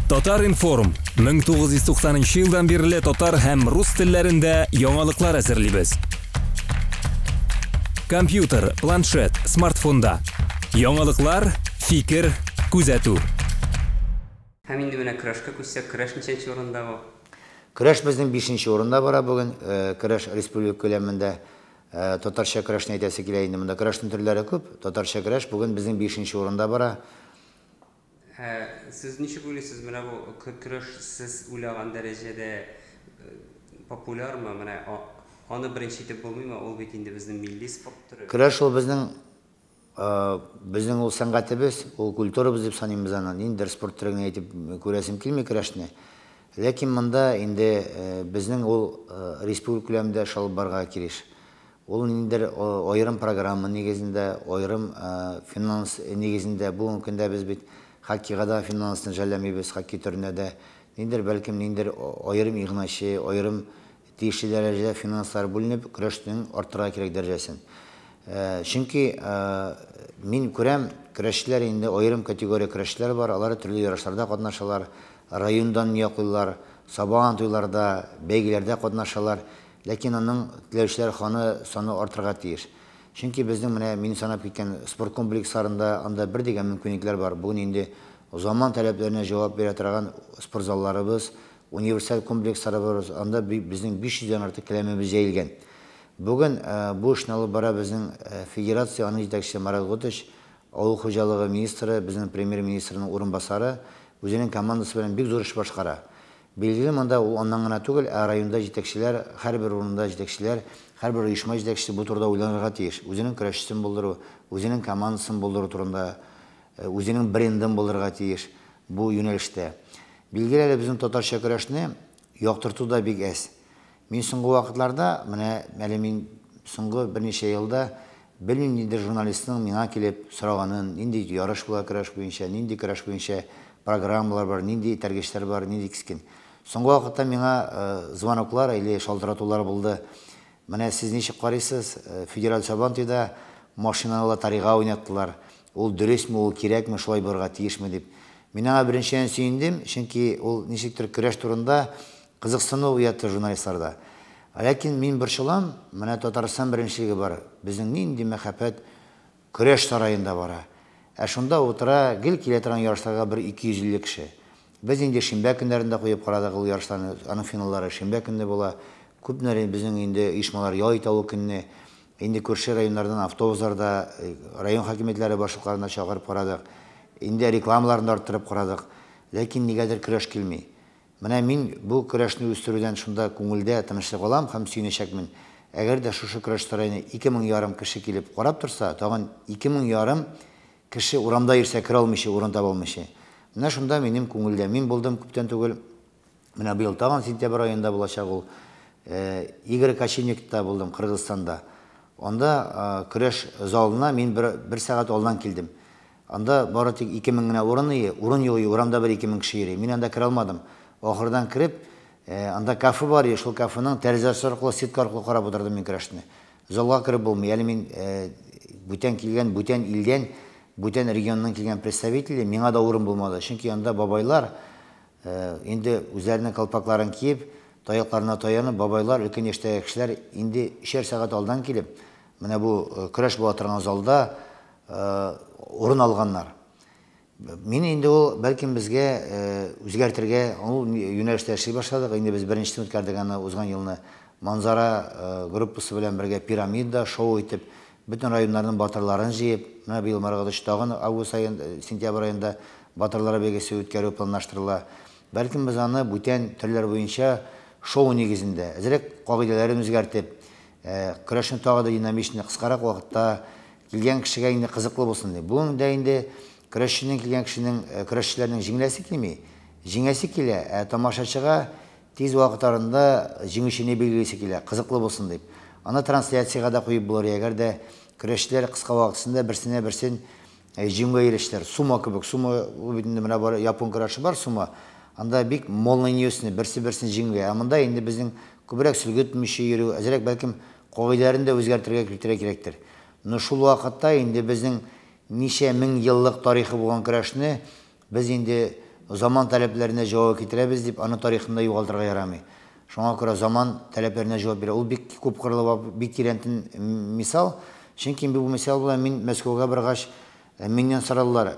Татар информ 1990 жылдан бері татар һәм рус телләрендә яңалыклар әзерлибез. Компьютер, планшет, смартфонда. Яңалыклар, фикер, күзәтү. Һәм инде менә көрәшкә күчсәк, көрәш ничәнче урында бу? Көрәш безнең 5нче урында бара бүгін. Көрәш республика күләмендә татарча көрәшне әйтәсе килә инде. Монда көрәшнең төрләре күп. Татарча көрәш бүгін безнең 5нче урында бара. Сез ничек уйлыйсыз, менә бу көрәш сез уйлаган дәрәҗәдә популярмы? Менә аны беренче итеп булмыймы? Ул бит инде безнең милли спорт түры. Көрәш ул безнең ул сәнгатебез, ул культурабыз дип саныйбыз аны. Инде спорт түренә әйтеп күрәсем килми көрәшне. Ләкин монда инде безнең ул республика күләмендә шул барга киреш. Ул инде аерым программа нигезендә, аерым финанс нигезендә бу мөмкиндә без бит хоккейга да финансны жәлләмибез, хоккей төренә дә. Ниндер бәлкем ниндер аерым игъначы, аерым тиешле дәрәҗәдә финанслар бүленеп, көрәшнең артырга кирәк дәрәҗәсен. Чөнки мин күрәм, көрәшчеләр инде аерым категория көрәшчеләр бар, алар төрле ярышларда катнашалар, райондан яклыйлар, сабаган туйларда, бәйгеләрдә катнашалар, ләкин аның теләүчеләр саны артырга тиеш. Чөнки безнең менә мин санап киткән спорт комплексларында анда бер дигән мөмкинлекләр бар. Бүген инде заман таләпләренә җавап бирә торган спорт залларыбыз, универсаль комплексларыбыз, анда безнең 500дән артык киләмебез җәелгән. Бүген бу эшне алып бара безнең федерация аның җитәкчесе Марат Гутыч, авыл хуҗалыгы министры, безнең премьер-министрның урынбасары үзенең командасы белән бик зур эш башкара. Билгеле монда ул аннан гына түгел, районда җитәкчеләр, һәрбер урында җитәкчеләр, һәрбер оешма җитәкчесе бу турыда уйланырга тиеш. Үзенең көрәшчесен булдыру, үзенең командасын булдыру турында, үзенең брендын булдырырга тиеш бу юнәлештә. Билгеле безнең татарча көрәшне яктырту да бик әз. Мин соңгы вакытларда, менә мин соңгы берничә елда белмим нинди журналистның миңа килеп сораганын, нинди ярыш була көрәш буенча программалар бар, нинди тәргечләр бар, нинди кискен. Соңгы вакытта миңа звоноклар или шалтыратулар булды. Менә сез ничек карыйсыз? Федераль Сабантуйда машиналы тарига уйнаттылар. Ул дөресме, ул кирәкме, шулай барырга тиешме дип. Мин аңа беренчедән сөендем, чөнки ул ничектер көрәш турында кызыксыну уятты журналистларда. Ләкин мин борчылам, менә Татарстан беренчелеге бар. Безнең нинди мәхәббәт көрәш сараенда бара. Шунда утыра, гел килә торган ярышларга 250 кеше. Без инде шимбә көннәрендә куеп карадык ул ярышларны, аның финаллары шимбә көнне була. Күпнәре безнең инде оешмалар яй тавы көнне, инде күрше районнардан автобусларда, район хакимиятләре башлыкларына чакырып карадык. Инде рекламаларны арттырып карадык. Ләкин нигәдер көрәш килми. Менә мин бу көрәшне үстерүдән шунда күңелдә тынычлык алам һәм сөенәчәкмен. Әгәр дә шушы көрәш сараена 2500 кеше килеп карап торса, тагын 2500 кеше урамда йөрсә кер алмыйча, урын таба алмыйча. Менә шунда минем күңелдә, мин булдым күптән түгел. Менә быел тагын сентябрь аенда булачак ул. Игорь Качинникта булдым Кыргызстанда. Анда көрәш залына мин бер сәгать алдан килдем. Анда бары тик 2000 генә урын юк, урамда 2000 кеше йөри. Мин анда кер алмадым. Ахырдан кирип, анда кафе бар, шул кафеның тәрәзәсе аркылы, сетка аркылы карап утырдым мин көрәшне. Залга кирип булмый. Әле мин бүтән килгән, бүтән илдән, бүтән регионның килгән представители, миңа да урын булмады. Чөнки анда бабайлар инде үзләренең калпакларын киеп, таякларына таянып, бабайлар, өлкән яшьтәге кешеләр инде 3 сәгать алдан килеп, менә бу көрәш була торган залда урын алганнар. Мин инде ул бәлкем безгә үзгәртергә, ул юнәлештә эшли башладык. Инде без беренче үткәрдек аны узган елны Манзара группасы белән бергә пирамида шоу итеп, бүтән районнарның батырларын җыеп, менә быел Маргадыш тагын август аенда, сентябрь аенда батырлар бәйгесе үткәрү планлаштырыла. Бәлкем без аны бүтән төрләр буенча шоу нигезендә, әзрәк кагыйдәләрен үзгәртеп, көрәшне тагы да динамичный, кыскарак вакытта килгән кешегә инде кызыклы булсын дип. Бүген дә инде көрәшченең килгән кешенең, көрәшчеләрнең җиңеләсе килми, җиңәсе килә, тамашачыга тиз вакыт арында җиңүчене билгелесе килә, кызыклы булсын дип. Аны трансляцияга да куеп булыр, әгәр дә көрәшчеләр кыска вакытында берсенә-берсен җиңүгә ирешәләр. Сума кебек, сума битендә менә бар, япон көрәше бар сума. Анда бик молниесный, берсе-берсен җиңүгә. Монда инде безнең күбрәк сөлгетмичә йөрү, әзрәк бәлкем кагыйдәләрен дә үзгәртергә кирәктер. Но шул вакытта инде безнең ничә мең еллык тарихы булган көрәшне без инде заман таләпләренә җавап китерәбез дип, аны тарихында югалтырга ярамый. Шуңа күрә заман таләпләренә җавап бирә. Ул бик күп кырлы, бик тирәнтен мисал. Чөнки бу мисал белән мин Мәскәүгә баргач, миннән сорадылар: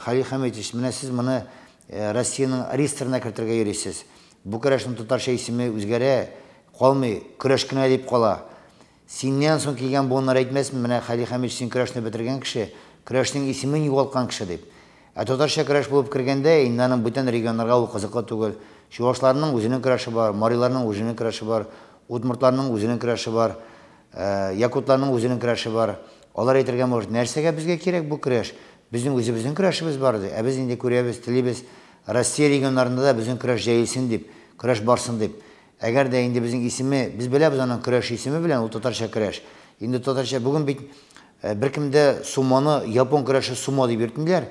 Халил Хәмитович, менә сез моны Россиянең реестрына кертергә йөрисез. Бу көрәшнең татарча исеме үзгәрә, калмый, көрәш кенә дип кала. Синнән соң килгән буыннар әйтмәсме, менә Халил Хәмитович син көрәшне бетергән кеше, көрәшнең исемен югалткан кеше дип. Татарча көрәш булып кергәндә, инде аның бүтән регионнарга ул кызыклы түгел. Чуашларның үзенең көрәше бар, мариларның үзенең көрәше бар, удмуртларның үзенең көрәше бар, якутларның үзенең көрәше бар. Алар әйтергә может, нәрсәгә безгә кирәк бу көрәш? Безнең үзебезнең көрәшебез бар ди. Без инде күрәбез, телибез, Россия регионнарында да безнең көрәш җәелсен дип, көрәш барсын дип. Әгәр дә инде безнең исеме, без беләбез аның көрәш исеме белән, ул татарча көрәш. Инде татарча бүген бит беркемдә сумоны, япон көрәше сумо дип йөртмиләр.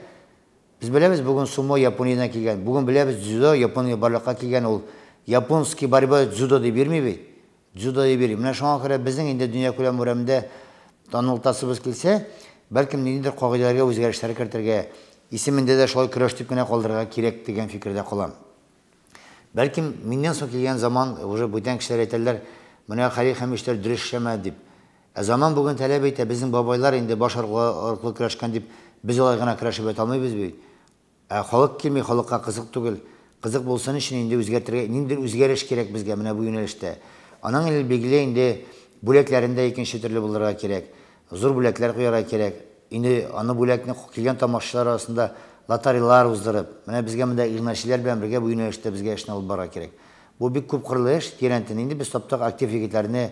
Biz bilemiz bugün sumo Yaponiyadan kelgan. Bugün bilemiz judo Yaponiya barlıqqa kelgan. Ol yaponskiy borba judo deb bermaydi. Judo deb beradi. Mana shunga ko'ra bizning endi dunyo ko'lam o'ramida taniltasыбыз kelsa, balkim nidir qoidalarga o'zgarishlar kiritirga, isminde de şoy kurashib gina qoldirga kerak degan fikrda qolam. Balkim mendan so'ng kelgan zaman уже бүтән kishilar aytadilar, mana Halil Hamitovich durish ishlamadi deb. Zaman bugün talab etdi, bizning boboylar endi bosh orqali kurashgan deb biz olay gina kurashib o'ta olmaymiz bu. Xalq kelmay, xalqqa qiziq tugul. Qiziq bo'lsin uchun endi o'zgartirga, nidir o'zgarish kerak bizga mana bu yo'nalishda. Aның ил belgili endi bo'laklarında ikkinchi turli bo'lirga kerak. Zo'r bo'laklar qo'yarga kerak. Endi ana bo'lakni kelgan tomoshalar arasında lotereyalar uzdırib, mana bizga bunday ig'nashlar bilan birga bu yo'nalishda bizga ishni olib borga kerak. Bu bik ko'p qirli ish, Terent'in endi biz toptaq aktiv yigitlarni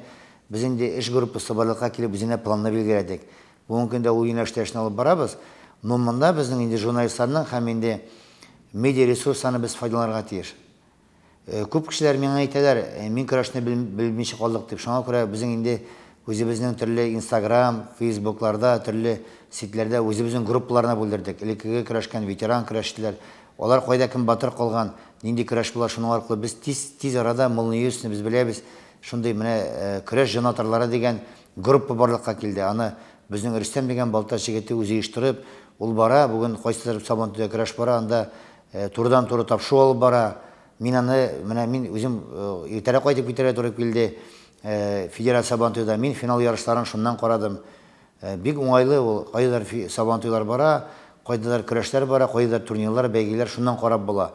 biz endi ish guruhi barliqqa kelib bizning planni belgiladik. Bugungi kunda u yo'nalishda ishni olib boramiz. Nomanda bizning endi jurnalistlarning ham endi media resurslarini biz foydalanarga tiyиш. Ko'p kishilar menga aytadilar, men kurashni bilmishib qoldik deb. Shunga ko'ra bizning endi o'zimizning turli Instagram, Facebooklarda, turli saytlarda o'zimizning guruhlarına bo'ldirdik. Ilkiga kurashgan veteran kurashchilar, ular qayda kim batır qolgan, nindi kurash bular shuning orqali biz tez arada Mulniyusni biz bilamiz. Shunday mana kurash janotarlari degan guruh barliqqa keldi. Ani bizning Rustam degan baltachi yigiti o'zi ishtirib, ul bara bugun qaysidir Sabantuda kurash bara, anda turdan to'g'ri topshiruv olib bara. Men o'zim ertaroq qaytib ketara to'g'ri keldi. Federatsiya Sabantuda men final yarışlarini shundan qaradim. Big o'ng'ayli ul qaydadir Sabantular bara, qaydadir kurashlar bara, qaydadir turnirlar, belgilar shundan qarab bo'la.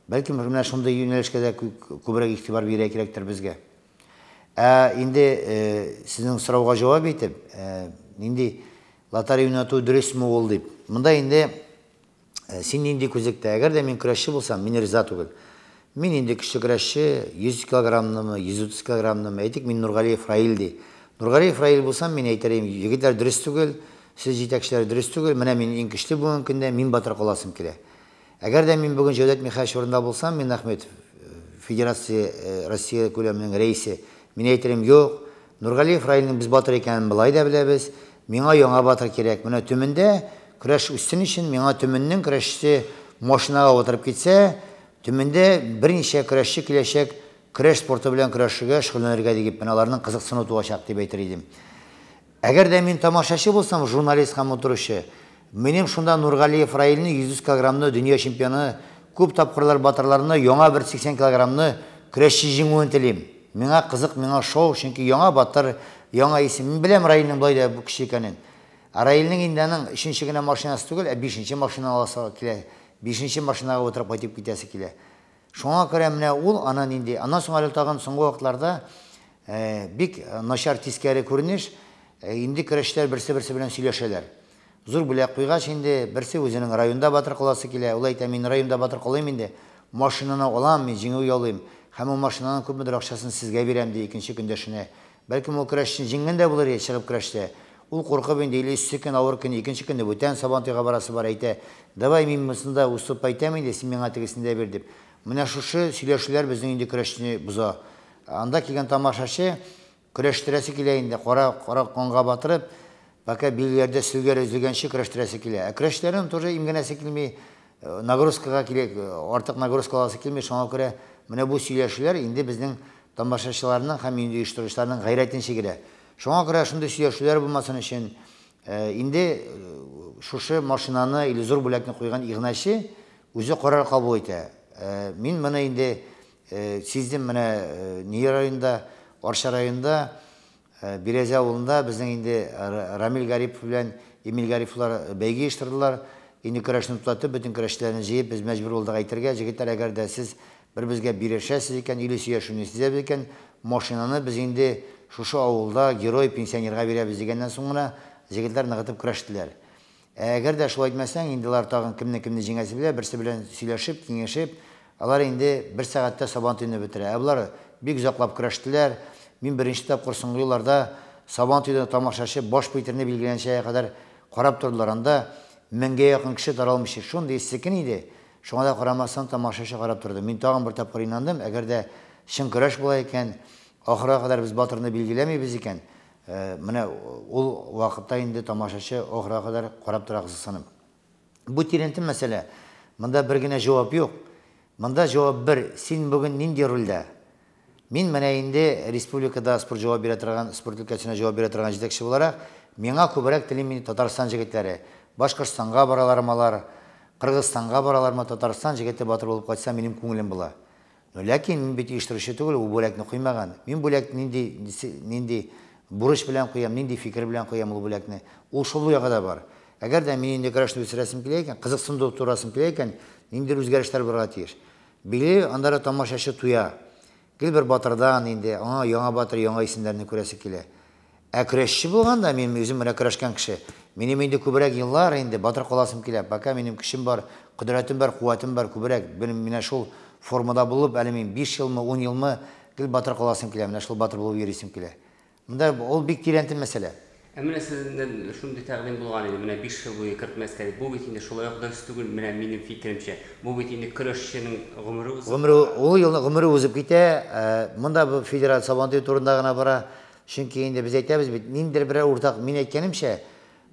Balki mana shunday yo'nalishga ko'proq e'tibor berish kerakdir bizga. Endi sizning so'rovga javob etib, endi lotereya o'ynatу durustmi ol deb. Bunda endi sen endi ko'zakda agarda men kurashchi bo'lsam, men rizo tugul. Men endi kishi kurashchi 100 kilogramnimi, 130 kilogramnimi aytik, men Nurg'aliyev Raildi. Nurg'aliyev Rail bo'lsam, men aytarim, yigitlar durust tugul, siz yetakchilar durust tugul, mana men eng kuchli bugun kunda men batır qolasim kerak. Agarda men bugun Javdat Mixayevich o'rinda bo'lsam, men Ahmet Federatsiya Rossiya ko'lamining raisi, men aytarim, yo'q, Nurg'aliyev Railning biz batır ekanini bilayda bilamiz. Menga yangi batır kerak. Mana töminde kurash ustun uchun menga töminning kurashchisi mashinaga o'tirib ketsa, töminde bir necha kurashchi kelajak kurash sporti bilan kurashishga shug'ullanarga deb ularning qiziqsini tug'ashaq deb aytar edim. Agarda men tomoshachi bo'lsam, jurnalist ham o'tirishi, mening shunda Nurg'aliyev Railni 100 kilogramni dunyo chempioni, ko'p topqirlar batırlarini yangi 180 kilogramni kurashchi jing'u tilim. Menga qiziq, menga shou, chunki yangi batır, yangi isim. Men bilam Railning boyda bu kishi ekanini. Railning indaning 3-gina mashinasi tugul, 5-chi mashina olsa kerak. 5-chi mashinaga o'tirib qaytib ketasi kerak. Shunga ko'ra mana ul anan endi andan so'ng tag'in so'nggi vaqtlarda bik nashar teskari ko'rinish, endi kurashchilar birsi bilan suylashadilar. Zo'r bo'lib qo'ygach endi birsi o'zining rayonda batır qolasi kerak. Ular aytadi, men rayonda batır qolayman endi. Mashinani olaman, men jingib yo'layman. Hamma mashinaning ko'pmidir ақшасын sizga beraman deb ikkinchi kunda shuni. Balki u kurashchi jinganda bo'lar edi, chiqib kurashda. Ул qo'rqib endi 50 kun avr kun ikkinchi kunda o'tan Sabantuga borasi bor ayta. Davay men bunda ustib aytaman deb, sen menga tegisinde ber deb. Mana shu сөйләшүләр bizning endi kurashni buza. Анда kelgan tomoshachi kurashtirasi kelar endi qora qonga batırib, baka belgilarda silgar üzülgancha kurashtirasi kelar. Kurashchilarning тоже imganasi kelmay, nagruzkaga kerak, ortiq nagruzka olasi kelmay, shunga ko'ra mana bu сөйләшүләр endi bizning tomoshachilarning ham endi uyushtiruvchilarning g'ayratini chegiradi. Шуңа күрә шундый сөйләшүләр булмасын өчен инде шушы машинаны или зур бүләкне куйган игъначы үзе карар кабул итә. Мин моны инде сиздем, менә Нигер районында, Арча районында, Березе авылында безнең инде Рамил Гарипов белән Эмиль Гариповлар бәйге оештырдылар. Инде көрәшне туктатып, бөтен көрәшчеләрне җыеп, без мәҗбүр булдык әйтергә, җегетләр, әгәр дә сез бер безгә бирешәсез икән, или сөйләшүне сизәбез икән, машинаны без инде шушы авылда герой пенсионерга бирәбез дигәннән соң гына җегетләр ныгытып көрәштеләр. Әгәр дә шулай әйтмәсәң, инде алар тагын кемне җиңәсе белә, берсе белән сөйләшеп, киңәшеп, алар инде 1 сәгатьтә Сабан туйны бетерә. Булар бик озаклап көрәштеләр. Мин беренче тапкыр соңгы елларда Сабан туйны тамашачы баш пейтерне билгеләнчәгә кадәр карап тордылар. Анда 1000-гә якын кеше таралмыш. Шундый секен иде. Шуңа да карамастан тамашачы карап торды. Мин тагын бер тапкыр инандым, әгәр дә чын көрәш була икән, ахырга кадәр без батырны билгеләмибез икән, менә ул вакытта инде тамашачы ахырга кадәр карап тора кызыксынып. Бу тирәнтен мәсьәлә. Монда бер генә җавап юк. Монда җавап бер: син бүген нинди рольдә? Мин менә инде республикада спорт җавап бирә торган, спорт өлкәсенә җавап бирә торган җитәкче буларак, миңа күбрәк телим Татарстан җегетләре. Башкортстанга баралармы алар, Кыргызстанга баралармы, Татарстан җегете батыр булып кайтса, минем күңелем була. Ләкин мин бит оештыручы түгел, ул бүләкне куймаган. Мин бүләк нинди бурыч белән куям, нинди фикер белән куям ул бүләкне. Ул шул ягы да бар. Әгәр дә мин инде көрәшне үстерәсем килә икән, кызыксынды турасым килә икән, нинди үзгәрешләр булырга тиеш. Били андары тамашачы туя. Гел бер батырдан инде, яңа батыр, яңа исемнәрне күрәсе килә. Көрәшче булганда мин үзем менә көрәшкән кеше. Минем инде күбрәк еллар инде батыр каласым килә. Пока минем көчем бар, кудрәтем бар, куәтем бар күбрәк. Менә шул формада булып, әле мин 5 елмы, 10 елмы гел батыр каласым килә. Менә шул батыр булып йөрисем килә. Монда ул бик тирәнтен мәсьәлә. Менә сездән шундый тәкъдим булган иде. Менә 5 ел буе кертмәскә дип. Бу бит инде шулай ук да түгел, менә минем фикеремчә. Бу бит инде көрәшченең гомере үзе. Ул елны гомере узып китә. Монда бу федерация Сабан туйы турында гына бара. Чөнки инде без әйтәбез бит, ниндидер бер уртак, мин әйткәнемчә,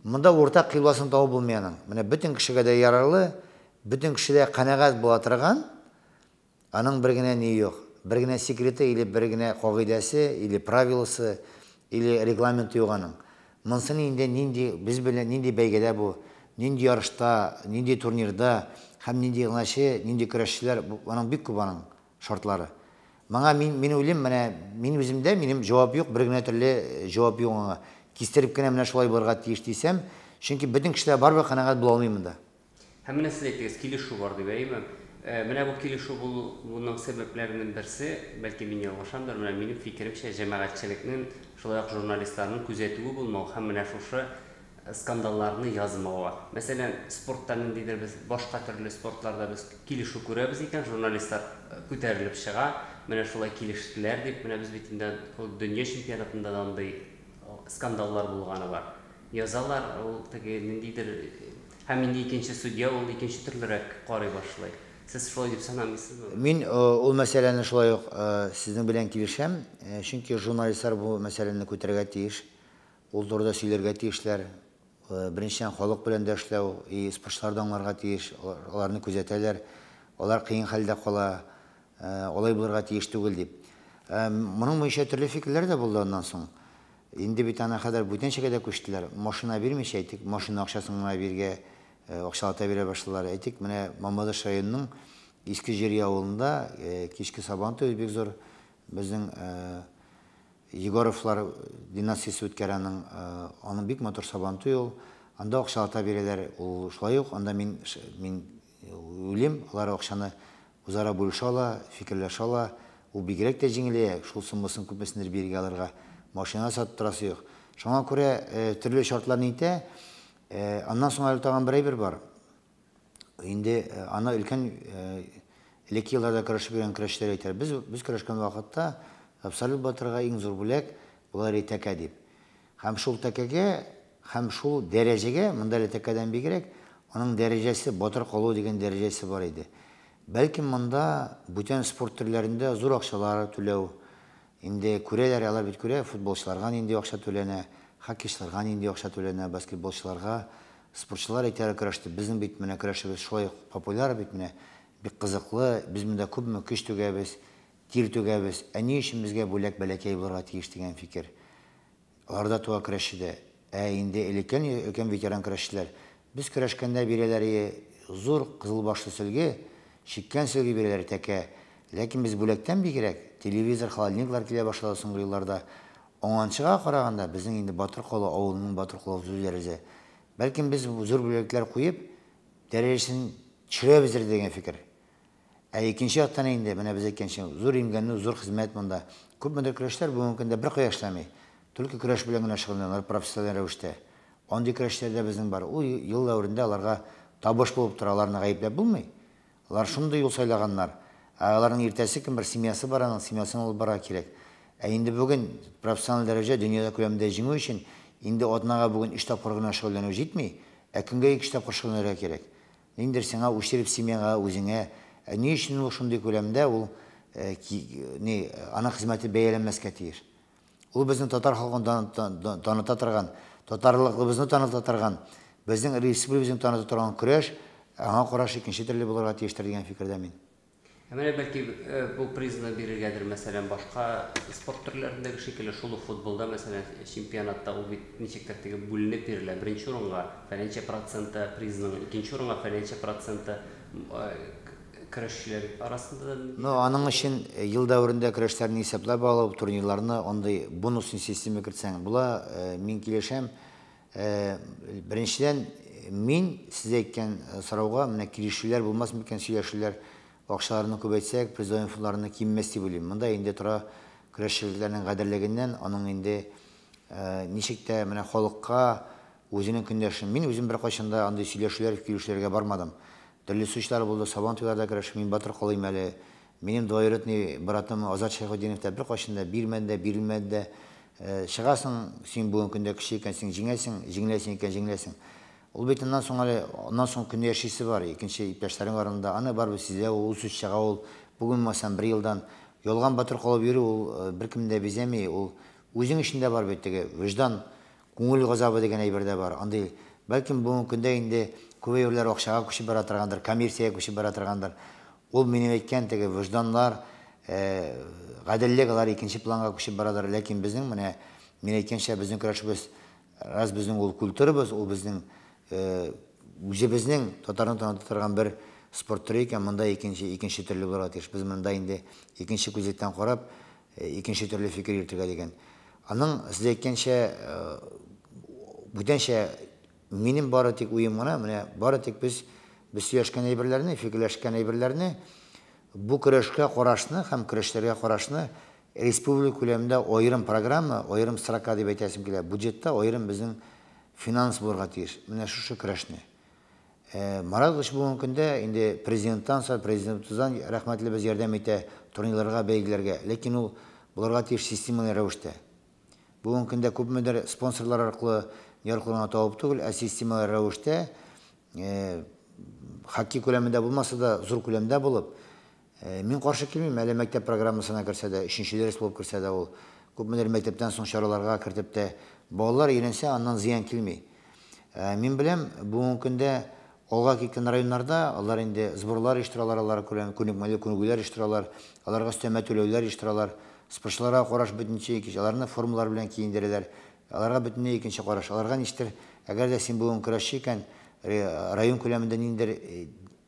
монда уртак кыйлбасын табып булмый. Менә бөтен кешегә дә ярарлы, бөтен кешегә канәгать була торган, аның бер генә ни юк. Бер генә секреты, или бер генә кагыйдәсе, или правиласы, или регламенты юк аның. Монсын инде нинди без белән нинди бәйгедә бу, нинди ярышта, нинди турнирда һәм нинди гыначы, нинди көрәшчеләр, аның бик күп аның шартлары. Маңа мин уйлыйм, менә мин үземдә минем җавап юк, бер генә төрле җавап юк аңа. Кистереп кенә менә шулай булырга тиеш дисәм, чөнки бөтен кешеләр барбер канәгать була алмый монда. Һәм менә сез әйттегез, килешү бар дип әйме? Менә бу килешү булуның сәбәпләреннән берсе, бәлки мин ялгышамдыр, менә минем фикеремчә, җәмәгатьчелекнең, шулай ук журналистларның күзәтүе булмау һәм менә шушы скандалларны язмауга. Мәсәлән, спортта ниндидер без башка төрле спортларда без килешү күрәбез икән, журналистлар күтәрелеп чыга, менә шулай килештеләр дип, менә без бит инде дөнья чемпионатында да андый скандаллар булганы бар. Язалар, ул теге ниндидер, һәм инде икенче судья ул икенче төрлерәк карый башлый. Сез шулай дип санамыйсызмы? Мин ул мәсьәләне шулай ук сезнең белән килешәм, чөнки журналистлар бу мәсьәләне күтәрергә тиеш, ул турыда сөйләргә тиешләр. Беренчедән халык белән дә эшләү, спортчылар да аңларга тиеш, аларны күзәтәләр, алар кыен хәлдә кала, алай булырга тиеш түгел дип. Моның буенча төрле фикерләр дә булды аннан соң. Инде бит аны хәзер бүтәнчәгә дә күчтеләр. Машина бирмичә әйтик, машина акчасын гына биргә акчалата бирә башлалар. Әйтик, менә Мамадыш районының Иске Җирия авылында кичке Сабан туйы бик зур безнең Егоровлар династиясе үткәрәнең, аның бик матур Сабан туйы ул. Анда акчалата бирәләр. Ул шулай ук, анда мин уйлыйм, алар акчаны үзара бүлешәләр, фикерләшәләр. Ул бигрәк тә җиңеләя, шул суммасын күпмесендер биргә алырга. Машина сатып торасы юк. Шуңа күрә төрле шартларны итә. Аннан соң әле тагын бер әйбер бар. Инде аны өлкән элекке елларда көрәшеп йөргән көрәшчеләр әйтәләр. Без көрәшкән вакытта абсолют батырга иң зур бүләк булар тәкә дип. Һәм шул тәкәгә, һәм шул дәрәҗәгә, монда тәкәдән бигрәк, аның дәрәҗәсе батыр калу дигән дәрәҗәсе бар иде. Бәлки монда бүтән спорт төрләрендә зур акчалар түләү, инде күрәләр, алар бит күрә, футболчыларга нинди акча түләнә, хоккейчыларга нинди акча түләнә, баскетболчыларга, спортчылар әйтәләр көрәште. Безнең бит менә көрәшебез шулай популяр бит менә, бик кызыклы, без монда күпме көч түгәбез, тир түгәбез. Ни өчен безгә бүләк бәләкәй булырга тиеш дигән фикер. Аларда туа көрәшчедә, инде элеккән ветеран көрәшчеләр, без көрәшкәндә бирәләр, зур кызыл башлы сөлге, шиккән сөлге бирәләр тәкә. Ләкин без бүләктән бигрәк телевизор, холодильниклар килә башлады соңгы елларда. Аңанчыга караганда безнең инде Батырколы авылының Батырколы үзләрезе. Бәлким без зур бүләкләр куеп, дәрәҗәсен төшерәбездер дигән фикер. Икенче яктан инде менә без әйткәнчә зур имгәнле, зур хезмәт монда. Күпмедер көрәшләр бүгенге көндә бер кыяшламый. Только көрәш белән генә шөгыльләнәләр профессиональ рәвештә. Андый көрәшләрдә безнең бар. Ул ел дәврендә аларга табыш булып тора, аларны гаепләп булмый. Алар шундый юл сайлаганнар. Аларның иртәсе кем бер семьясы бар, аның семьясын алып бара кирәк. Инде бүген профессиональ дәрәҗә дөньяда күләмендә җиңү өчен инде атнага бүген 3 тапкыр гына шөгыльләнү җитми, көнгә 2 тапкыр шөгыльләнергә кирәк. Ниндер сиңа ушырып семьяга, үзеңә, ни өчен ул шундый күләмдә ул ана хезмәте бәяләнмәскә тиеш. Ул безнең татар халкын таныта торган, татарлыгыбызны таныта торган, безнең республикабызны таныта торган көрәш, аңа караш икенче төрле булырга тиештер дигән фикердә мин. Менә бәлки бу призны бирергәдер, мәсәлән, башка спорт төрләрендәге шикелле шул футболда, мәсәлән, чемпионатта ул бит ничектер теге бүленеп бирелә. Беренче урынга фәләнчә проценты призның, икенче урынга фәләнчә проценты көрәшчеләр арасында. Аның өчен ел дәврендә көрәшләрне исәпләп алып, турнирларны андый бонус система кертсәң, була мин килешәм. Беренчедән мин сез әйткән сорауга менә килешүләр булмас микән, сөйләшүләр акчаларны күбәйтсәк, призовой фондларны киммәс дип уйлыйм. Монда инде тора көрәшчеләрнең гаделлегеннән, аның инде ничек тә менә халыкка үзенең көндәшен. Мин үзем бер кайчанда андый сөйләшүләр, килешүләргә бармадым. Төрле сучлар булды, Сабан туйларда көрәш, мин Батырколым әле. Минем двоюродный братым Азат Шәйхетдинов та бер кайчанда бирелмәде. Чыгасың, син бүген көндә кеше икәнсең, җиңеләсең икән, җиңеләсең. Ул бит аннан соң көндә яшисе бар, икенче иптәшләрең арасында. Аны барбы сездә ул сүз чыга, ул бүген мәсәлән 1 елдан ялган Батырколы йөрү, ул беркемдә бизәми, ул үзең эчендә бар бит теге виждан, күңел газабы дигән әйбер дә бар. Андый бәлким бүген көндә инде күбәйләр акчага күчеп бара торгандыр, коммерциягә күчеп бара торгандыр. Ул минем әйткән теге вижданнар, гаделлек алар икенче планга күчеп барадыр. Ләкин безнең менә мин әйткәнчә безнең көрәшебез, раз безнең ул культурабыз, ул безнең үзебезнең татарны таныта торган бер спорт төре икән, монда икенче төрле булырга тиеш. Без монда инде икенче күзлектән карап, икенче төрле фикер йөртергә дигән. Аның сез әйткәнчә бүтәнчә минем бары тик уем гына, менә бары тик без сөйләшкән әйберләрне, фикерләшкән әйберләрне, бу көрәшкә карашны һәм көрәшләргә карашны республика күләмендә аерым программа, аерым срока дип әйтәсем килә. Бюджетта аерым безнең финанс булырга тиеш. Менә шушы көрәшне. Марат бүгенге көндә инде президенттан рәхмәтле без ярдәм итә турнирларга, бәйгеләргә. Ләкин ул булырга тиеш системалы рәвештә. Бүгенге көндә күпмедер спонсорлар аркылы яркылына табып түгел, системалы рәвештә хоккей күләмендә булмаса да зур күләмдә булып, мин каршы килмим, әле мәктәп программасына керсә дә, 3нче дәрес булып керсә дә ул күпмедер мәктәптән соң чараларга кертеп тә балалар өйрәнсә, аннан зыян килми. Мин беләм, бүгенге көндә алга киткән районнарда алар инде сборлар оештыралар, алар күнекмәле күнегүләр оештыралар, аларга өстәмә түләүләр оештыралар, спортчыларга караш бөтенчә икенче, аларны формалар белән киендерәләр, аларга бөтенләй икенче караш. Аларга ништер, әгәр дә син бүген көрәшче икән, район күләмендә ниндер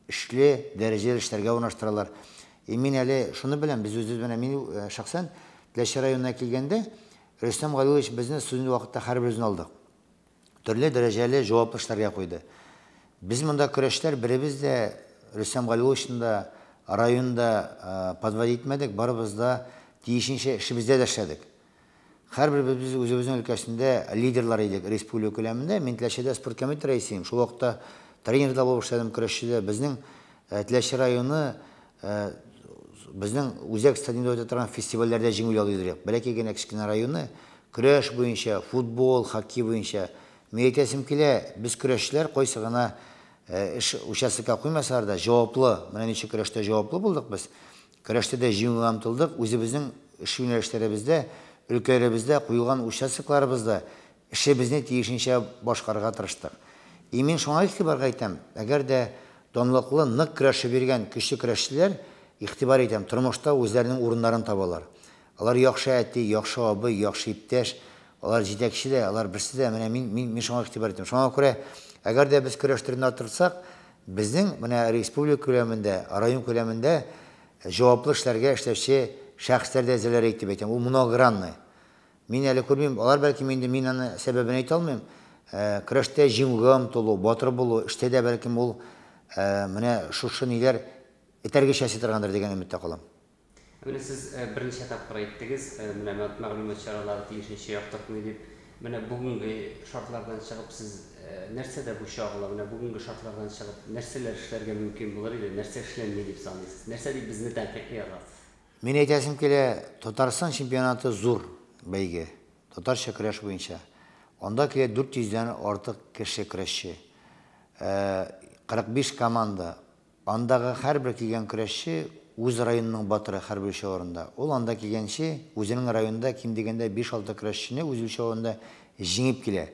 эшле, дәрәҗәле эшләргә урнаштыралар. Мин әле шуны беләм, без үзебез белән, мин шәхсән Теләче районына килгәндә Рөстәм Галиевич безне сүзен вакытта һәрберебезне алдык. Төрле дәрәҗәле җавап эшләргә куйды. Без монда көрәшләр беребез дә Рөстәм Галиевичны да районда подводить итмәдек, барыбыз да тиешенчә эшебездә дә эшләдек. Һәрберебез үзебезнең өлкәсендә лидерлар идек республика күләмендә. Мин Теләчедә спорт комитеты рәисем. Шул вакытта тренерда булып эшләдем көрәшчедә. Безнең Теләче районы безнең үзәк стадионда үтә торган фестивальләрдә җиңү яулый. Бәләкәй генә кечкенә районы көрәш буенча, футбол, хоккей буенча мәйтәсем килә, без көрәшчеләр кайсы гына участокка куймасалар да җаваплы, менә ничек көрәштә җаваплы булдык без. Көрәштә дә җиңүгә омтылдык, үзебезнең эш юнәлешләребездә, өлкәләребездә куелган участокларыбызда эшебезне тиешенчә башкарырга тырыштык. Мин шуңа игътибар әйтәм, әгәр дә данлыклы, нык көрәшеп биргән көчле көрәшчеләр игътибар итәм, тормышта үзләренең урыннарын табалар. Алар яхшы әти, яхшы абый, яхшы иптәш, алар җитәкче дә, алар берсе дә, менә мин шуңа игътибар итәм. Шуңа күрә, әгәр дә без көрәш төрендә торсак, Безнең менә республика күләмендә, район күләмендә җаваплы эшләргә эшләүче шәхесләр дә әзерләр дип әйтәм. Ул многогранный. Мин әле күрмим, алар бәлки инде мин аны сәбәбен әйтә алмыйм. Көрәштә җиңүгә омтылу, батыр булу, эштә дә бәлки ул менә шушы ниләр этәргечәсе торгандыр дигән өметтә калам. Менә сез берничә тапкыр әйттегез, менә мәгълүмат чаралары тиешенчә яктыртмый дип. Менә бүгенге шартлардан чыгып сез нәрсәдә бу чагыла, менә бүгенге шартлардан чыгып нәрсәләр эшләргә мөмкин булыр иде, нәрсә эшләнми дип саныйсыз? Нәрсә дип безне тәнкыйть ягасыз? Мин әйтәсем килә, Татарстан чемпионаты зур бәйге. Татарча көрәш буенча. Анда килә 400-дән артык кеше көрәшче. 45 команда. Андагы һәрбер килгән көрәшче үз районының батыры һәрбер шәһәрендә. Ул анда килгәнче үзенең районында ким дигәндә 5-6 көрәшчене үз шәһәрендә җиңеп килә.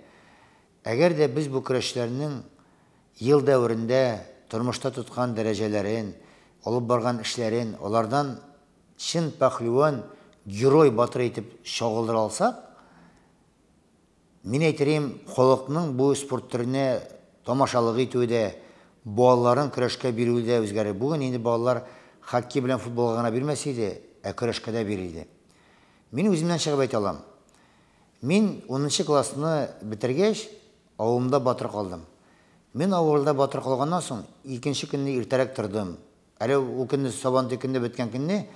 Әгәр дә без бу көрәшчеләрнең ел дәврендә тормышта тоткан дәрәҗәләрен, алып барган эшләрен, алардан чын пәһлеван, герой батыр итеп чагылдыра алсак, мин әйтерим, халыкның бу спорт төренә тамашалык итүдә, балаларын көрәшкә бирүдә үзгәрә. Бүген инде балалар хоккей белән футболга гына бирмәс иде, көрәшкә дә бирелде. Мин үземнән чыгып әйтә алам. Мин 10нчы классны бетергәч, авылымда батыр калдым. Мин авылда батыр калганнан соң, икенче көнне иртәрәк тордым. Әле ул көнне сабантуй көнне беткән көнне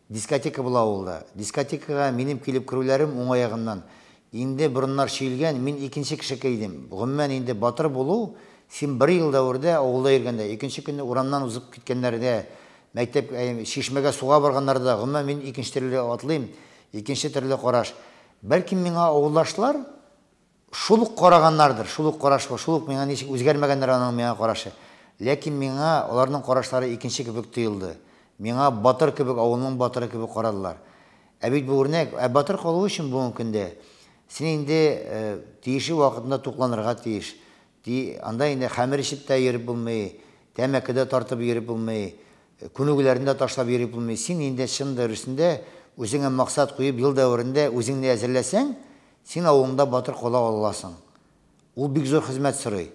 дискотека була авылда. Дискотекага минем килеп керүләрем уңаягымнан. Инде борыннар шиелгән, мин икенче кеше идем. Гомумән инде батыр булу, син 1 ел дәврдә авылда йөргәндә, икенче көнне урамнан узып киткәннәрдә, мәктәп шишмәгә суга барганнарда, гомумән мин икенче төрле атлыйм, икенче төрле караш. Бәлки миңа авылдашлар шул ук караганнардыр, шул ук караш, шул ук миңа ничек үзгәрмәгәннәр аның миңа карашы. Ләкин миңа аларның карашлары икенче кебек тоелды. Миңа батыр кебек, авылның батыры кебек карадылар. Бит бу үрнәк, батыр калу өчен бүгенге көндә син инде тиешле вакытында тукланырга тиеш. Анда инде хәмер ишеп тә йөреп булмый, тәмәке дә тартып йөреп булмый, күнегүләрен дә ташлап йөреп булмый. Син инде чын дөресендә үзеңә максат куеп ел дәврендә үзеңне әзерләсәң, син авылыңда батыр кала аласың. Ул бик зур хезмәт сорый.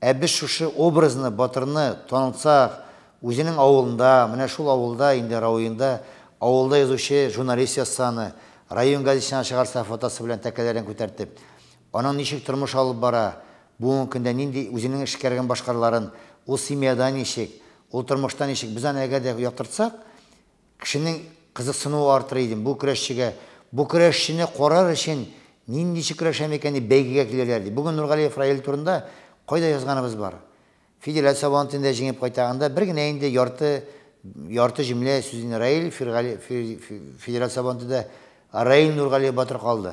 Без шушы образны, батырны танытсак, үзенең авылында, менә шул авылда, инде районда, авылда язучы журналист язсаны, район газетасына чыгарса фотосы белән тәкәләрен күтәртеп, аның ничек тормыш алып бара, бүгенге көндә нинди үзенең эшкәргән башкарларын, ул семьяда ничек, ул тормышта ничек, без аны әгәр дә яктыртсак, кешенең кызыксынуы артыр иде. Бу көрәшчегә, бу көрәшчене карар өчен нинди көрәшәм икәнне бәйгегә киләләр ди. Бүген Нургалиев Раил турында кайда язганыбыз бар. Федераль сабантуенда җиңеп кайтаганда бер генә инде ярты җөмлә сүзен Раил Федераль сабантуенда Раил Нургалиев батыр калды.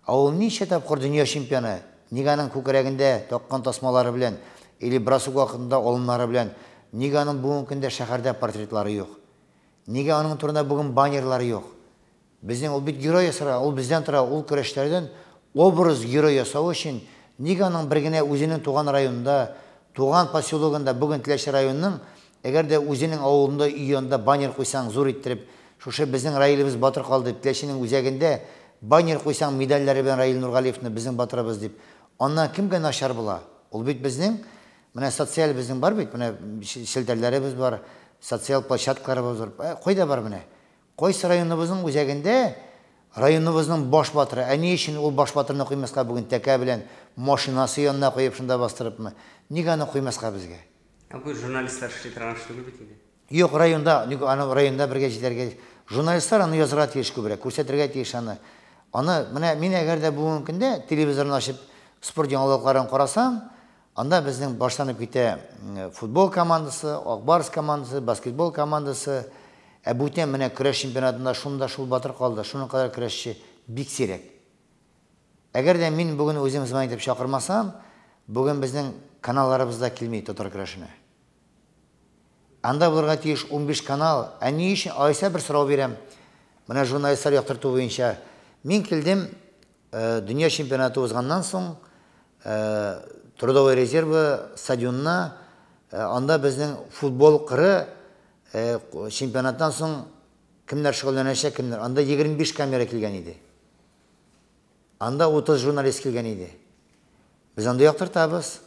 Ул ничә тапкыр дөнья чемпионы, Ниганың күкрәгендә таккан тасмалары белән, или бросок вакытында алымнары белән, Ниганың бүгенге көндә шәһәрдә портретлары юк. Нигә аның турында бүген баннерлары юк. Безнең ул бит герой ясара, ул бездән тора, ул көрәшләрдән образ герой ясау өчен Ниганың бер генә үзенең туган районында, туган поселогында, бүген Теләче районының, әгәр дә үзенең авылында, өйендә баннер куйсаң, зур иттереп, шушы безнең Раилыбыз батыр калды, Теләченең үзәгендә баннер куйсаң, медальләре белән Раил Нургалиевны безнең батырыбыз дип, аннан кемгә начар була? Ул бит безнең, менә социаль безнең бар бит, менә шелтәрләребез бар, социаль площадкаларыбыз бар. Кайда бар менә? Кайсы районыбызның үзәгендә районыбызның баш батыры, ни өчен ул баш батырны куймаска бүген тәкә белән машинасы янына куеп шунда бастырыпмы? Нигә аны куймаска безгә? Бу журналистлар эшли торган штука бит инде. Юк, районда, аны районда бергә җитәргә. Журналистлар аны язырга тиеш күбрәк, күрсәтергә тиеш аны. Аны менә мин әгәр дә бүгенге көндә телевизорны ачып спорт яңалыкларын карасам, анда безнең башланып китә футбол командасы, Акбарс командасы, баскетбол командасы. Бүтән менә көрәш чемпионатында шунда шул батыр калды, шуның кадәр көрәшче бик сирәк. Әгәр дә мин бүген үзем зман итеп чакырмасам, бүген безнең каналларыбызда килми татар көрәшенә. Анда булырга тиеш 15 канал, ни өчен айса бер сорау бирәм. Менә журналистлар яктырту буенча мин килдем дөнья чемпионаты узганнан соң трудовой резервы стадионына, анда безнең футбол кыры чемпионаттан соң кемнәр шөгыльләнәчәк, кемнәр? Анда 25 камера килгән иде. Анда 30 журналист килгән иде. Без анда яктыртабыз.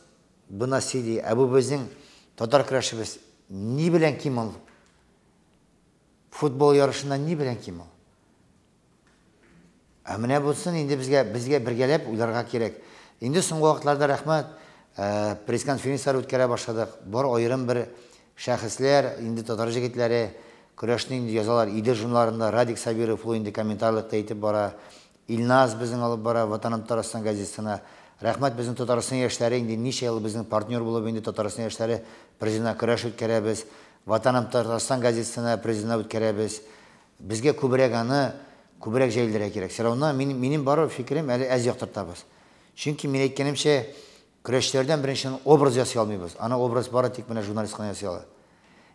Бу насилие, бу безнең Татар көрәшебез ни белән ким ул? Футбол ярышында ни белән ким ул? Менә булсын инде безгә бергәләп уйларга кирәк. Инде соңгы вакытларда рәхмәт, пресс-конференциялар үткәрә башладык. Бар аерым бер шәхесләр, инде татар җегетләре көрәшне инде язалар. Идел журналарында Радик Сабиров инде комментарийлыкта әйтеп бара. Илназ безнең алып бара Ватаным Татарстан газетасына. Рәхмәт безнең Татарстан яшьләре инде ничә ел безнең партнер булып инде Татарстан яшьләре президентына көрәш үткәрәбез. Ватаным Татарстан газетасына президентына үткәрәбез. Безгә күбрәк җәйләргә кирәк. Сорауна минем бар фикерем әле әз яктыртабыз. Чөнки мин әйткәнемчә көрәшләрдән беренче образ ясый алмыйбыз. Аны образ бары тик менә журналистка ясый ала.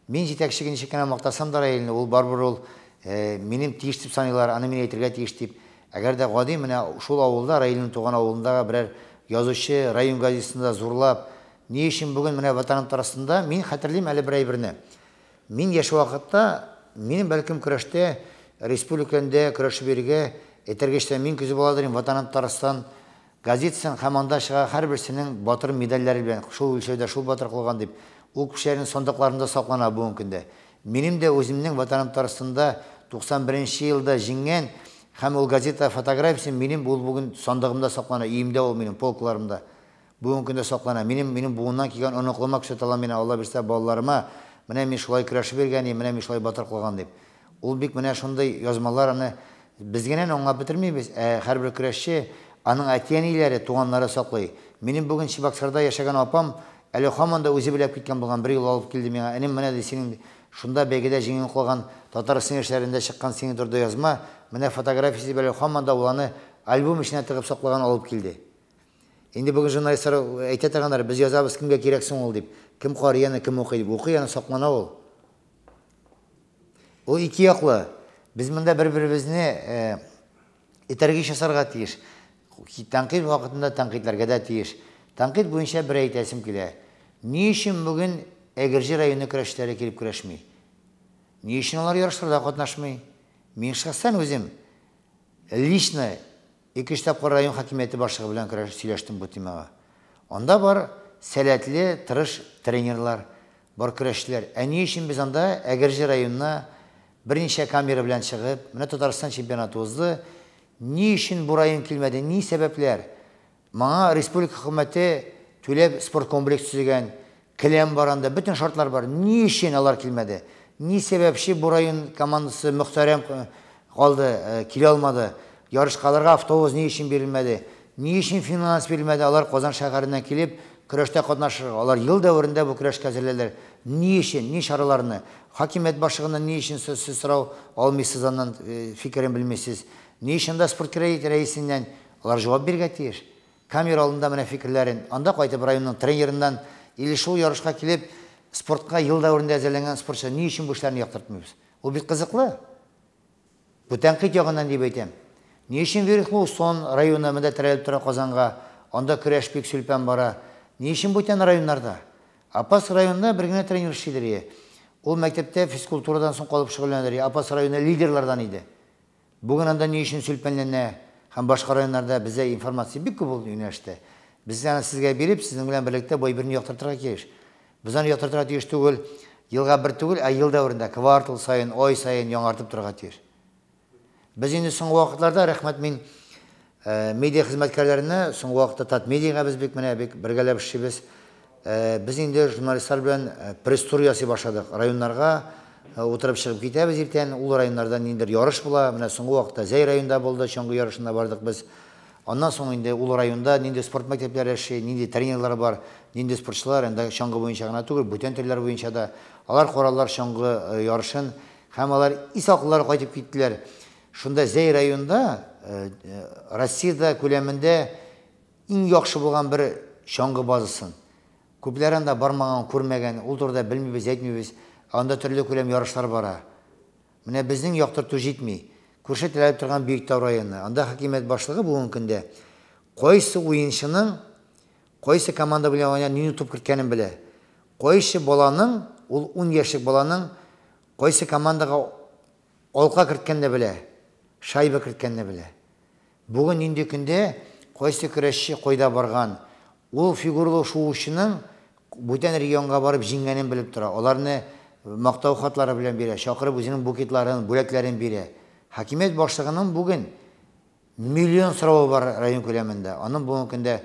Мин җитәкчелеген ничек кенә мактасам да районны, ул барбыр ул минем тиеш дип саныйлар, аны мин әйтергә тиеш дип. Әгәр дә гади менә шул авылда, районның туган авылындагы берәр язучы район газетасында зурлап, ни өчен бүген менә Ватаным Татарстанда мин хәтерлим әле бер әйберне. Мин яшь вакытта минем бәлкем көрәштә республикада көрәшеп йөрергә әйтергәчтә мин күзе буладырым Ватаным Татарстан газетасын һәм анда чыга һәрберсенең батыр медальләре белән шул үлчәүдә шул батыр кылган дип ул кешеләрнең сандыкларында саклана бүгенге көндә. Минем дә үземнең Ватаным Татарстанда 91 елда җиңгән һәм ул газета фотографиясе минем бул бүген сандыгымда саклана, өемдә ул минем полкларымда. Бүгенге көндә саклана. Минем буыннан килгән оныклыма күрсәтә мин Алла бирсә балаларыма, менә мин шулай көрәшеп бергән, менә мин шулай батыр кылган дип. Ул бик менә шундый язмалар аны безгенән аңлап бетермибез. Һәрбер көрәшче аның әтиәниләре, туганнары саклый. Минем бүген Чебоксарда яшәгән апам әле һаман да үзе беләп киткән булган, бер ел алып килде миңа. Энем менә ди синең шунда бәйгедә җиңү кылган Татарстан яшьләрендә чыккан синең турда язма, менә фотографиясе белән һаман да уланы альбом эченә тыгып саклаган алып килде. Инде бүген журналистлар әйтә торганнар, без язабыз, кемгә кирәксең ул дип. Кем карый аны, кем укый дип. Укый аны саклана ул. Ул ике яклы. Без монда бер-беребезне этәргә часарга тиеш. Тәнкыйть вакытында тәнкыйтьләргә дә тиеш. Тәнкыйть буенча бер әйтәсем килә. Ни өчен бүген Әгерҗе районы көрәшчеләре килеп көрәшми? Ни өчен алар ярышларда катнашмый? Мин шәхсән үзем лично 2 тапкыр район хакимияте башлыгы белән сөйләштем бу темага. Анда бар сәләтле, тырыш тренерлар, бар көрәшчеләр. Ни өчен без анда Әгерҗе районына берничә камера белән чыгып, менә Татарстан чемпионаты узды. Ни өчен бу район килмәде? Ни сәбәпләр? Моңа республика хөкүмәте түләп спорт комплексы төзегән, келәм баранда бөтен шартлар бар. Ни өчен алар килмәде? Ни сәбәпче бу район командасы мөхтәрәм калды, килә алмады? Ярышкаларга автобус ни өчен бирелмәде? Ни өчен финанс бирелмәде? Алар Казан шәһәреннән килеп көрәштә катнашырга. Алар ел дәврендә бу көрәшкә әзерләделәр. Ни өчен? Ни чараларны? Хакимият башлыгыннан ни өчен сез сорау алмыйсыз, аннан фикерен белмисез? Ни өчен дә спорт рәисеннән алар җавап бирергә тиеш? Камера алдында менә фикерләрен, анда кайтып районның тренерыннан или шул ярышка килеп спортка ел дәврендә әзерләнгән спортчы ни өчен бу эшләрне яктыртмыйбыз? Ул бик кызыклы. Бу тәнкыйть ягыннан дип әйтәм. Ни өчен Верхний Усон районы менә терәлеп тора Казанга, анда көрәш бик сүлпән бара. Ни өчен бүтән районнарда? Апас районында бер генә тренер эшлидер. Ул мәктәптә физкультурадан соң калып шөгыльләнер. Апас районы лидерлардан иде. Бүген анда ни өчен сүлпәнләнә? Һәм башка районнарда безгә информация бик күп булды юнәлештә. Без аны сезгә биреп, сезнең белән берлектә бу әйберне яктыртырга кирәк. Без аны яктыртырга тиеш түгел, елга бер түгел, ел дәврендә квартал сайын, ай сайын яңартып торырга тиеш. Без инде соңгы вакытларда рәхмәт мин медиа хезмәткәрләренә, соңгы вакытта Татмедиага без бик менә бик бергәләп эшлибез. Без инде журналистлар белән пресс-тур ясый башладык. Районнарга утырып чыгып китәбез иртән, ул районнарда ниндер ярыш була. Менә соңгы вакытта Зәй районында булды, чоңгы ярышында бардык без. Аннан соң инде ул районда нинди спорт мәктәпләре эшли, нинди тренерлар бар, нинди спортчылар, анда чоңгы буенча гына түгел, бүтән төрләр буенча да алар каралар чоңгы ярышын, һәм алар исаклар кайтып киттеләр. Шунда Зәй районында Россиядә күләмендә иң яхшы булган бер чоңгы базасын. Күпләр анда бармаган, күрмәгән, ул турыда белмибез, әйтмибез. Анда төрле күләм ярышлар бара. Менә безнең яктырту җитми. Күрсәтелеп торган Биектау районы. Анда хакимият башлыгы бүгенге көндә кайсы уенчының, кайсы команда белән уйнаган, нинди туп керткәнен белә. Кайсы баланың, ул 10 яшьлек баланың кайсы командага алка керткәнне белә, шайба керткәнне белә. Бүген нинди көндә кайсы көрәшче кайда барган, ул фигурлы шуучының бүтән регионга барып җиңгәнен белеп тора. Аларны мактау хатлары белән бирә, чакырып үзенең букетларын, бүләкләрен бирә. Хакимият башлыгының бүген миллион сорауы бар район күләмендә. Аның бүгенге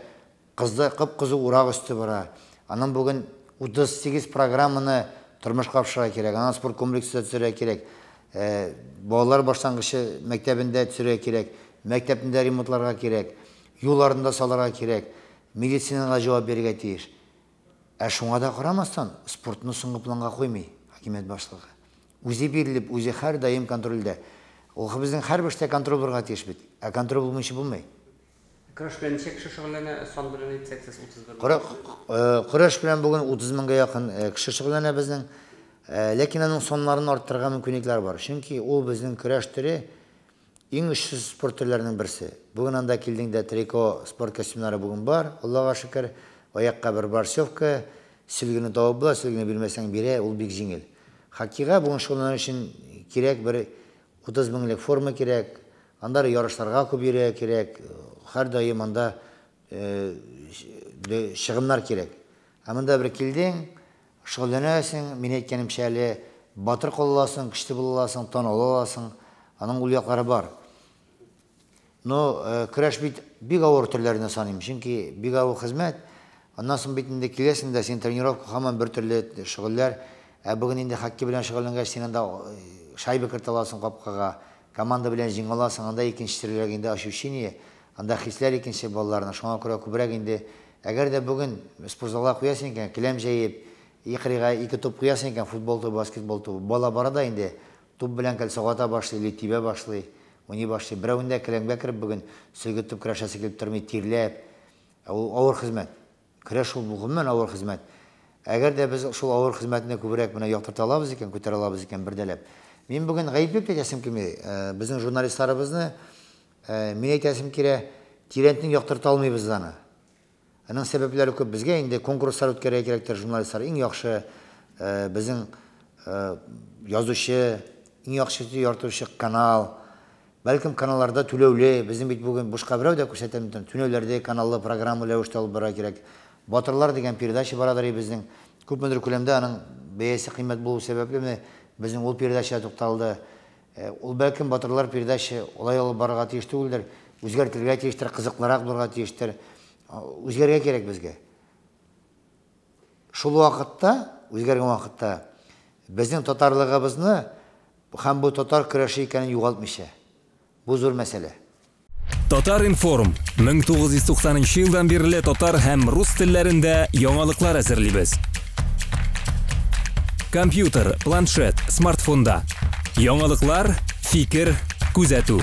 көндә кып-кызу урак өсте бара. Аның бүген 38 программаны тормышка ашырга кирәк. Аның спорт комплексы төзергә кирәк. Балалар башлангычы мәктәбендә төзергә кирәк. Мәктәптә ремонтларга кирәк. Юлларында салырга кирәк. Медицинага җавап бирергә тиеш. Шуңа да карамастан спортны соңгы планга куймый хакимият башлыгы. Үзе бирелеп, үзе һәр даим контрольдә. Ул безнең һәрбер эштә контроль булырга тиеш бит. Контроль булмыйча булмый. Көрәш белән ничә кеше шөгыльләнә? Сан белән әйтсәк, 31. Көрәш белән бүген 30 меңгә якын кеше шөгыльләнә безнең. Ләкин аның соннарын арттырырга мөмкинлекләр бар. Чөнки ул безнең көрәш төре иң көчле спорт төрләренең берсе. Бүген анда килдиңдә трико спорт костюмнары бүген бар. Аллага шөкер. Аякка бер борцовка, сөлгене табып була, сөлгене бирмәсәң бирә, ул бик җиңел. Хоккейга бүген шөгыльләнү өчен кирәк бер 30 меңлек форма кирәк. Анда ярышларга күп йөрергә кирәк. Һәр даим анда чыгымнар кирәк. Монда бер килдең, шөгыльләнәсең, мин әйткәнемчә әле батыр кыласың, көчле буласың, тан аласың. Аның ул яклары бар. Но көрәш бит бик авыр төрләренә саныйм. Чөнки бик авыр хезмәт. Аннан соң бит инде киләсең дә син тренировка һаман бер төрле шөгыльләр. Бүген инде хоккей белән шөгыльләнгәч син анда шайба керталасың капкага. Команда белән җиңаласың, анда икенче төрләргә инде ощущение, анда хисләр икенче балаларына. Шуңа күрә күбрәк инде әгәр дә бүген спортзалга куясың икән, киләм җәеп, икрыга 2 топ куясың икән, футбол топ, баскетбол топ. Бала бара да инде топ белән кәлсәгата башлый, тибә башлый, уйный башлый. Берәүндә киләмгә кереп бүген сөлге топ көрәшәсе килеп тормый, тирләп. Ул авыр хезмәт. Көрәш ул гомумән авыр хезмәт. Әгәр дә без шул авыр хезмәтне күбрәк менә яктырта алабыз икән, күтәрә алабыз икән бердәләп. Мин бүген гаеплек әйтәсем килми. Безнең журналистларыбызны мин әйтәсем кирә, тирәнтен яктырта алмыйбыз аны. Аның сәбәпләре күп. Безгә инде конкурслар үткәрергә кирәктер журналистлар. Иң яхшы безнең язучы, иң яхшы яртучы канал. Бәлкем каналларда түләүле, безнең бит бүген бушка берәү дә күрсәтәм, түләүләрдә каналлы программа ләвештә алып бара кирәк. Батырлар дигән передача барадыр безнең. Күпмедер күләмдә аның бәясе кыйммәт булу сәбәпле безнең ул передача тукталды. Ул бәлкем батырлар передача улай алып барырга тиеш түгелдер. Үзгәртергә тиештер, кызыклырак булырга тиештер. Үзгәргә кирәк безгә. Шул вакытта, үзгәргән вакытта безнең татарлыгыбызны һәм бу татар көрәше икәнен югалтмыйча. Бу зур мәсьәлә. Татар информ 1990 елдан бирле татар һәм рус телләрендә яңалыклар әзерлибез. Компьютер, планшет, смартфонда. Яңалыклар, фикер, күзәтү.